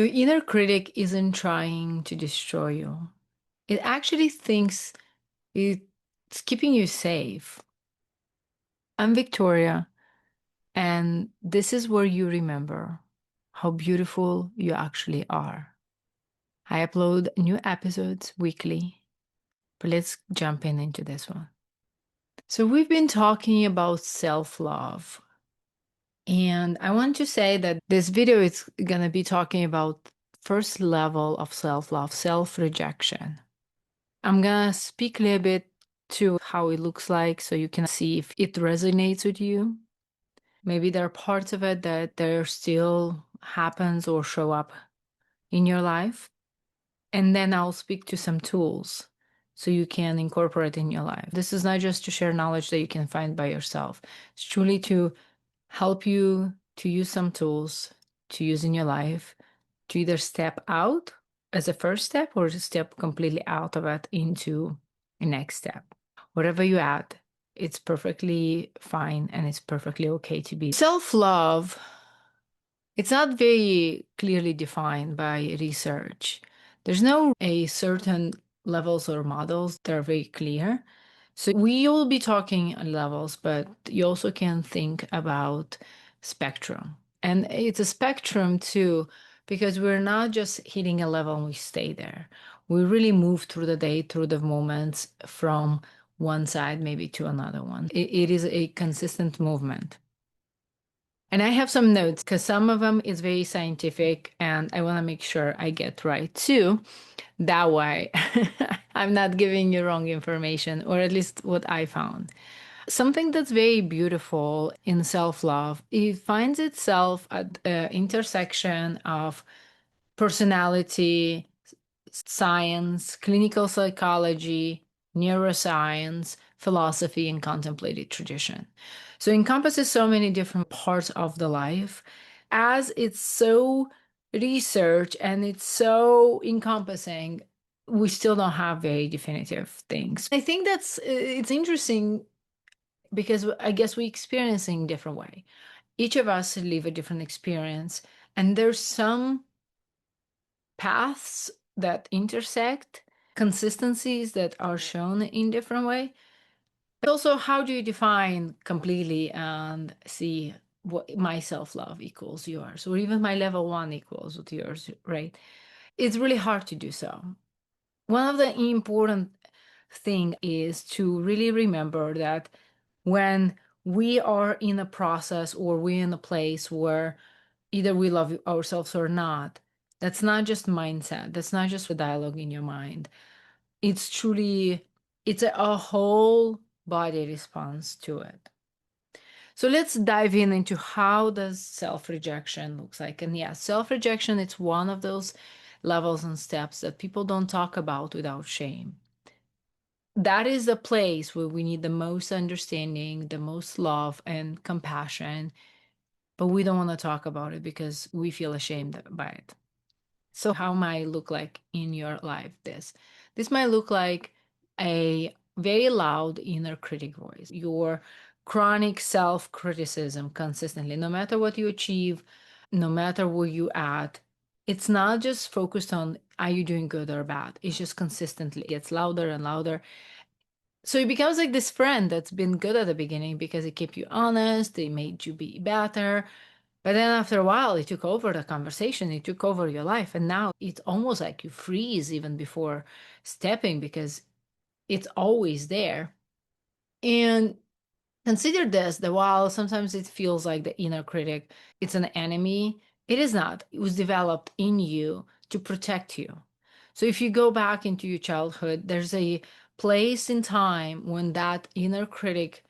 Your inner critic isn't trying to destroy you. It actually thinks it's keeping you safe. I'm Victoria, and this is where you remember how beautiful you actually are. I upload new episodes weekly, but let's jump into this one. So, we've been talking about self love, and I want to say that this video is going to be talking about first level of self love, self rejection. I'm gonna speak a little bit to how it looks like so you can see if it resonates with you. Maybe there are parts of it that there still happens or show up in your life. And then I'll speak to some tools so you can incorporate in your life. This is not just to share knowledge that you can find by yourself. It's truly to help you to use some tools to use in your life to either step out as a first step or to step completely out of it into a next step. Whatever you add, it's perfectly fine and it's perfectly okay to be. Self love, it's not very clearly defined by research. There's no a certain levels or models that are very clear. So we will be talking on levels, but you also can think about spectrum. And it's a spectrum too, because we're not just hitting a level and we stay there. We really move through the day, through the moments from one side maybe to another one. It is a consistent movement. And I have some notes because some of them is very scientific and I want to make sure I get right too. That way, I'm not giving you wrong information, or at least what I found. Something that's very beautiful in self-love, it finds itself at the intersection of personality, science, clinical psychology, neuroscience, philosophy, and contemplative tradition. So it encompasses so many different parts of the life. As it's so research and it's so encompassing, we still don't have very definitive things. I think that's it's interesting because I guess we experience in different way. Each of us live a different experience, and there's some paths that intersect, consistencies that are shown in different way. But also, how do you define completely and see what my self-love equals yours, or even my level one equals with yours, right? It's really hard to do so. One of the important thing is to really remember that when we are in a process or we're in a place where either we love ourselves or not, that's not just mindset. That's not just a dialogue in your mind. It's truly, it's a whole body response to it. So let's dive into how does self-rejection looks like. And yeah, self-rejection, it's one of those levels and steps that people don't talk about without shame. That is the place where we need the most understanding, the most love and compassion, but we don't want to talk about it because we feel ashamed by it. So how might look like in your life this might look like a very loud inner critic voice, your chronic self-criticism consistently, no matter what you achieve, no matter where you at. It's not just focused on are you doing good or bad, it's just consistently gets louder and louder. So it becomes like this friend that's been good at the beginning because it kept you honest, it made you be better. But then after a while, it took over the conversation, it took over your life. And now it's almost like you freeze even before stepping because it's always there. And consider this that while sometimes it feels like the inner critic, it's an enemy, it is not. It was developed in you to protect you. So if you go back into your childhood, there's a place in time when that inner critic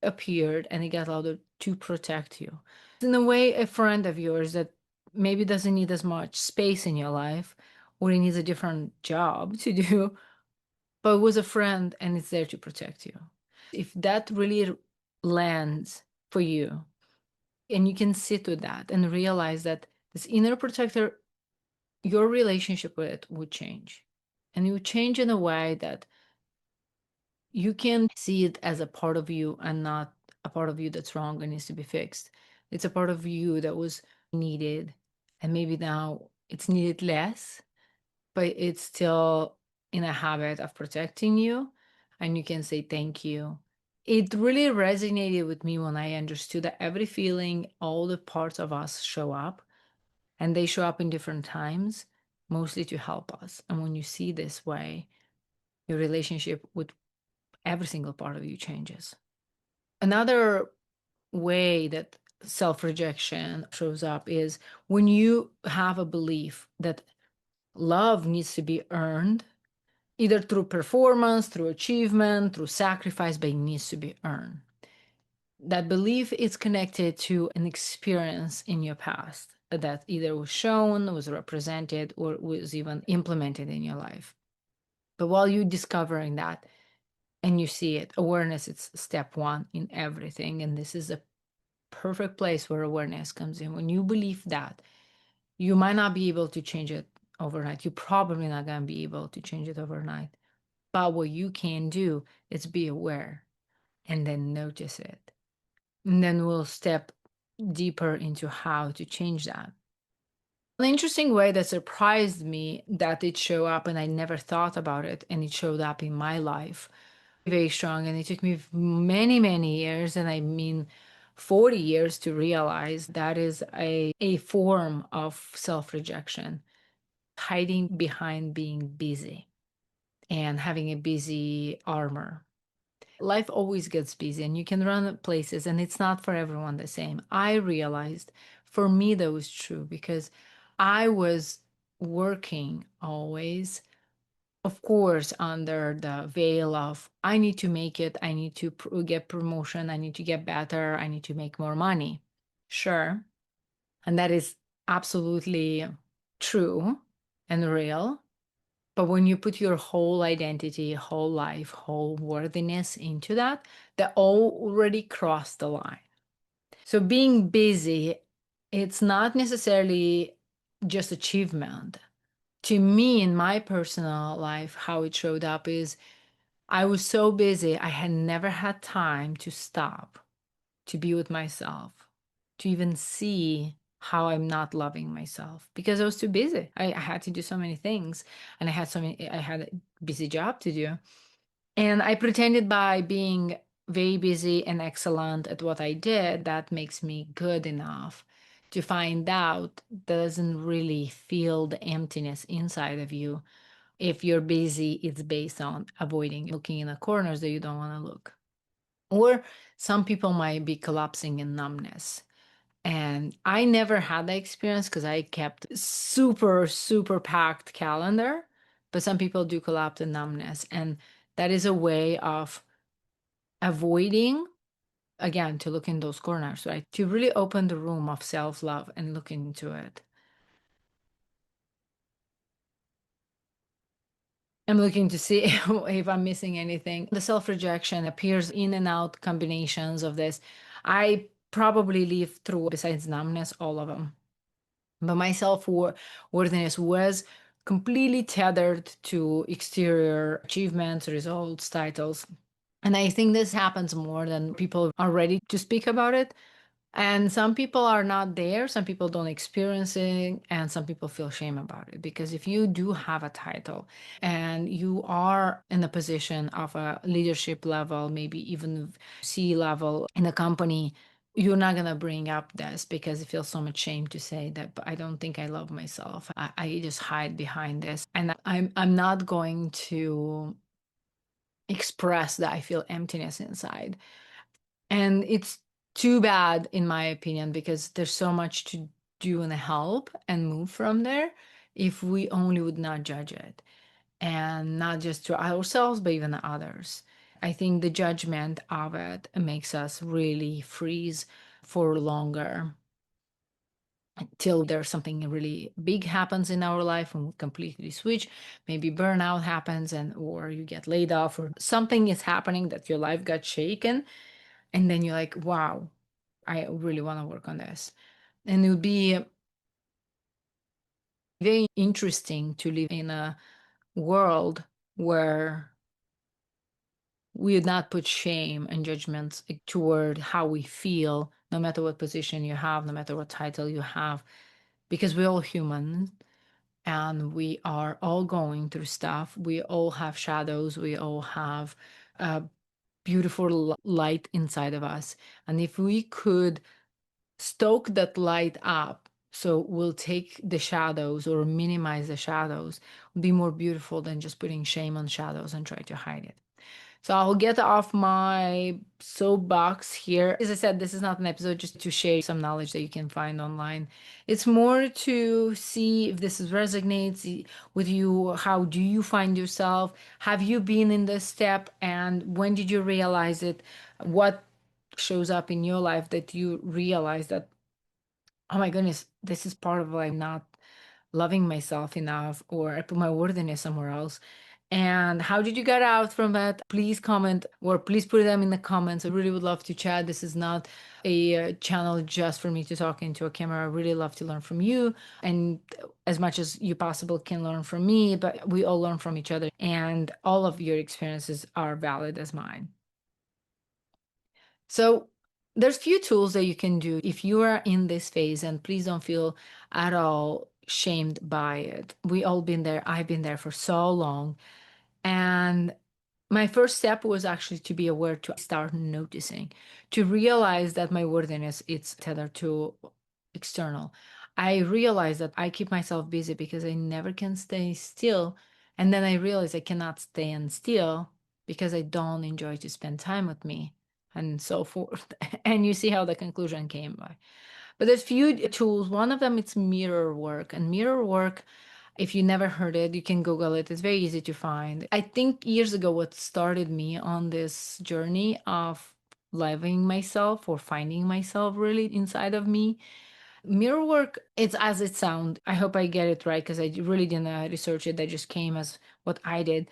appeared and it got louder to protect you. In a way, a friend of yours that maybe doesn't need as much space in your life or he needs a different job to do, but was a friend and it's there to protect you. If that really lands for you and you can sit with that and realize that this inner protector, your relationship with it would change. And it would change in a way that you can see it as a part of you and not a part of you that's wrong and needs to be fixed. It's a part of you that was needed. And maybe now it's needed less, but it's still in a habit of protecting you, and you can say thank you. It really resonated with me when I understood that every feeling, all the parts of us show up, and they show up in different times, mostly to help us. And when you see this way, your relationship with every single part of you changes. Another way that self rejection shows up is when you have a belief that love needs to be earned, either through performance, through achievement, through sacrifice, but it needs to be earned. That belief is connected to an experience in your past that either was shown, was represented, or was even implemented in your life. But while you're discovering that and you see it, awareness is step one in everything. And this is a perfect place where awareness comes in. When you believe that, you might not be able to change it overnight. You're probably not going to be able to change it overnight. But what you can do is be aware and then notice it. And then we'll step deeper into how to change that. An interesting way that surprised me that it showed up and I never thought about it, and it showed up in my life very strong. And it took me many, many years, and I mean 40 years, to realize that is a form of self-rejection, hiding behind being busy and having a busy armor. Life always gets busy and you can run places, and it's not for everyone the same. I realized for me that was true because I was working always, of course, under the veil of I need to make it, I need to get promotion, I need to get better, I need to make more money. Sure. And that is absolutely true and real. But when you put your whole identity, whole life, whole worthiness into that, that already crossed the line. So being busy, it's not necessarily just achievement. To me, in my personal life, how it showed up is I was so busy, I had never had time to stop, to be with myself, to even see how I'm not loving myself because I was too busy. I had to do so many things, and I had a busy job to do. And I pretended by being very busy and excellent at what I did, that makes me good enough, to find out doesn't really feel the emptiness inside of you. If you're busy, it's based on avoiding looking in the corners that you don't want to look. Or some people might be collapsing in numbness. And I never had that experience because I kept super, super packed calendar. But some people do collapse in numbness. And that is a way of avoiding, again, to look in those corners, right? To really open the room of self-love and look into it. I'm looking to see if I'm missing anything. The self-rejection appears in and out combinations of this. I probably live through, besides numbness, all of them. But my self-worthiness was completely tethered to exterior achievements, results, titles. And I think this happens more than people are ready to speak about it. And some people are not there, some people don't experience it, and some people feel shame about it. Because if you do have a title and you are in a position of a leadership level, maybe even C level in a company, you're not going to bring up this because it feels so much shame to say that, but I don't think I love myself. I just hide behind this. And I'm not going to express that I feel emptiness inside. And it's too bad, in my opinion, because there's so much to do and help and move from there if we only would not judge it. And not just to ourselves, but even others. I think the judgment of it makes us really freeze for longer till there's something really big happens in our life and we completely switch. Maybe burnout happens, and or you get laid off, or something is happening that your life got shaken, and then you're like, wow, I really want to work on this. And it would be very interesting to live in a world where we would not put shame and judgments toward how we feel, no matter what position you have, no matter what title you have, because we're all human. and we are all going through stuff. We all have shadows. We all have a beautiful light inside of us. And if we could stoke that light up, so we'll take the shadows or minimize the shadows, be more beautiful than just putting shame on shadows and try to hide it. So I'll get off my soapbox here. As I said, this is not an episode just to share some knowledge that you can find online. It's more to see if this resonates with you. How do you find yourself? Have you been in this step? And when did you realize it? What shows up in your life that you realize that, oh my goodness, this is part of like not loving myself enough, or I put my worthiness somewhere else. And how did you get out from that? Please comment, or please put them in the comments. I really would love to chat. This is not a channel just for me to talk into a camera. I really love to learn from you, and as much as you possible can learn from me, but we all learn from each other, and all of your experiences are valid as mine. So there's few tools that you can do if you are in this phase, and please don't feel at all shamed by it. We all been there. I've been there for so long. And my first step was actually to be aware, to start noticing, to realize that my worthiness it's tethered to external. I realized that I keep myself busy because I never can stay still. And then I realized I cannot stand still because I don't enjoy to spend time with me and so forth. And you see how the conclusion came by. But there's few tools. One of them it's mirror work. And mirror work, if you never heard it, you can Google it. It's very easy to find. I think years ago, what started me on this journey of loving myself or finding myself really inside of me. Mirror work, it's as it sounds. I hope I get it right because I really didn't research it. That just came as what I did,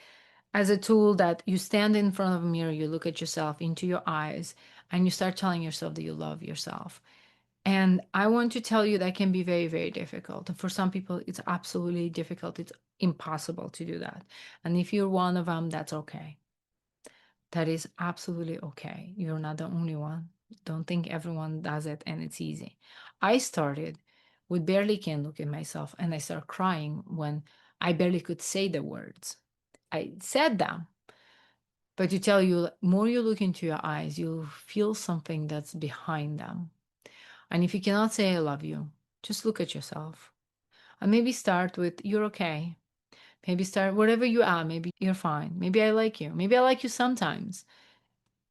as a tool that you stand in front of a mirror, you look at yourself into your eyes, and you start telling yourself that you love yourself. And I want to tell you that can be very, very difficult. And for some people, it's absolutely difficult. It's impossible to do that. And if you're one of them, that's okay. That is absolutely okay. You're not the only one. Don't think everyone does it and it's easy. I started with barely can look at myself, and I started crying when I barely could say the words. I said them, but to tell you, more you look into your eyes, you'll feel something that's behind them. And if you cannot say I love you, just look at yourself. And maybe start with you're okay. Maybe start wherever you are. Maybe you're fine. Maybe I like you. Maybe I like you sometimes.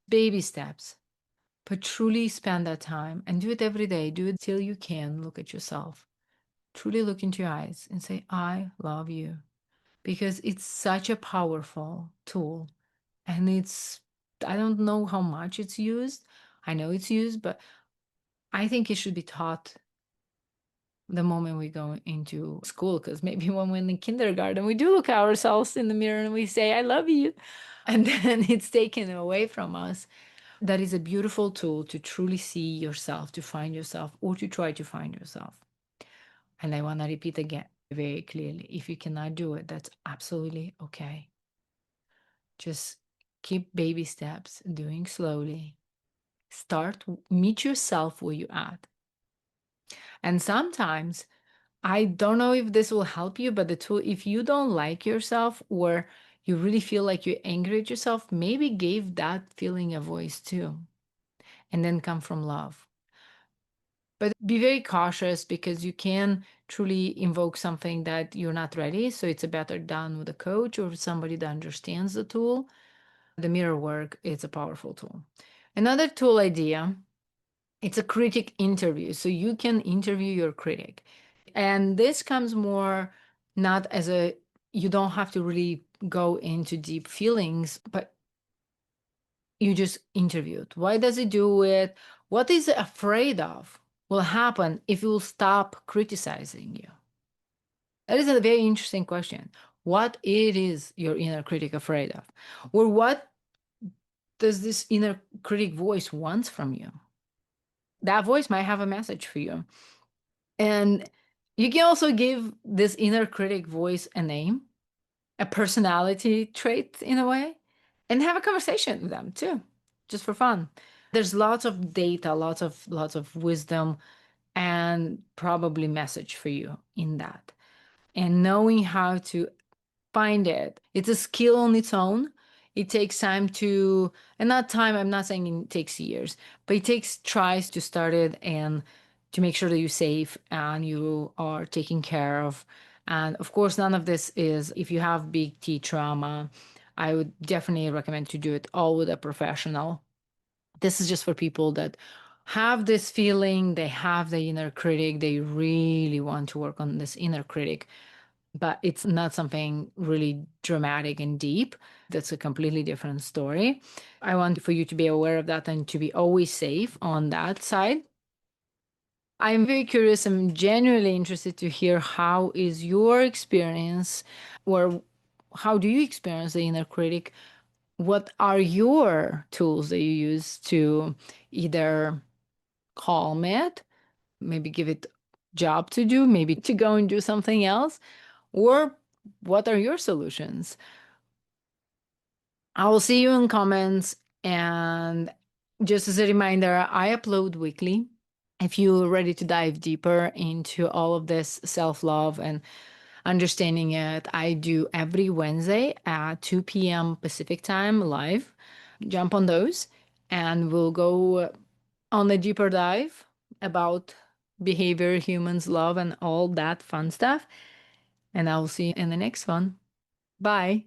Baby steps. But truly spend that time and do it every day. Do it till you can look at yourself. Truly look into your eyes and say, I love you. Because it's such a powerful tool. And I don't know how much it's used. I know it's used, but I think it should be taught the moment we go into school, because maybe when we're in kindergarten, we do look at ourselves in the mirror and we say, I love you. And then it's taken away from us. That is a beautiful tool to truly see yourself, to find yourself, or to try to find yourself. And I want to repeat again very clearly, if you cannot do it, that's absolutely okay. Just keep baby steps, doing slowly. Meet yourself where you at. And sometimes I don't know if this will help you, but the tool, if you don't like yourself or you really feel like you're angry at yourself, maybe give that feeling a voice too, and then come from love. But be very cautious because you can truly invoke something that you're not ready. So it's a better done with a coach or somebody that understands the tool. The mirror work, it's a powerful tool. Another tool idea, it's a critic interview. So you can interview your critic. And this comes more not as you don't have to really go into deep feelings, but you just interview it. Why does it do it? What is it afraid of will happen if you will stop criticizing you? That is a very interesting question. What it is your inner critic afraid of? Or what does this inner critic voice wants from you? That voice might have a message for you. And you can also give this inner critic voice a name, a personality trait in a way, and have a conversation with them too, just for fun. There's lots of data, lots of wisdom, and probably message for you in that. and knowing how to find it. It's a skill on its own. It takes time to, and not time, I'm not saying it takes years, but it takes tries to start it and to make sure that you're safe and you are taken care of. And of course, none of this is, if you have big T trauma, I would definitely recommend to do it all with a professional. This is just for people that have this feeling, they have the inner critic, they really want to work on this inner critic, but it's not something really dramatic and deep. That's a completely different story. I want for you to be aware of that and to be always safe on that side. I'm very curious. I'm genuinely interested to hear how is your experience, or how do you experience the inner critic? What are your tools that you use to either calm it, maybe give it job to do, maybe to go and do something else, or what are your solutions? I will see you in comments. And just as a reminder, I upload weekly. If you're ready to dive deeper into all of this self-love and understanding it, I do every Wednesday at 2 p.m. Pacific time live. Jump on those and we'll go on a deeper dive about behavior, humans, love, and all that fun stuff. And I will see you in the next one. Bye.